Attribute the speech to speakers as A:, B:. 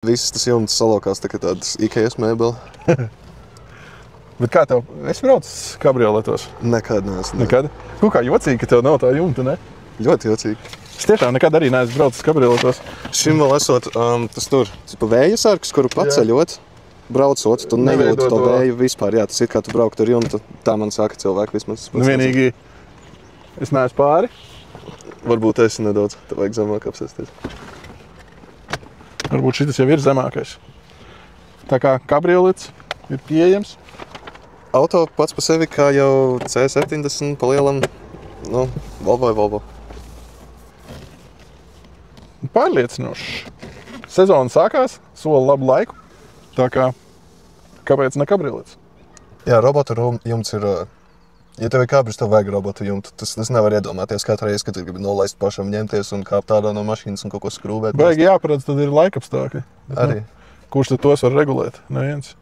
A: Viss tas jumts salokās tā kā tādas IKS mēbeli.
B: Bet kā tev? Es braucu kabrioletos.
A: Nekad neesmu.
B: Nekad? Kā jocīgi, ka tev nav tā jumta, ne?
A: Ļoti jocīgi.
B: Es tiešām nekad arī neesmu braucis kabrioletos.
A: Šim vēl esot tas tur, pa vēja sargs, kuru paceļot, braucot, tu nejūti to vēju vispār. Jā, tas ir kā tu braukt ar jumtu, tā man saka cilvēki vismaz.
B: Vienīgi es neesmu pāri.
A: Varbūt esi nedaudz, tev vajag zemāk apsēsties.
B: Varbūt šitas jau ir zemākais. Tā kā kabriolets ir pieejams.
A: Auto pats pa sevi kā jau C70 pa lielam, Volvo.
B: Pārliecinoši. Sezona sākās, sola labu laiku. Tā kā, kāpēc ne kabriolets?
A: Jā, robotu jumts ir, ja tev ir kabris, tev vajag robotu jumtu. Tas nevar iedomāties katru reizi, kad tu gribi nolaist pašam ņemties un kāpt ārā no mašīnas un kaut ko skrūvēt.
B: Vajag jāparedz, tad ir laikapstākļi.
A: Arī.
B: Kurš tad tos var regulēt? Neviens.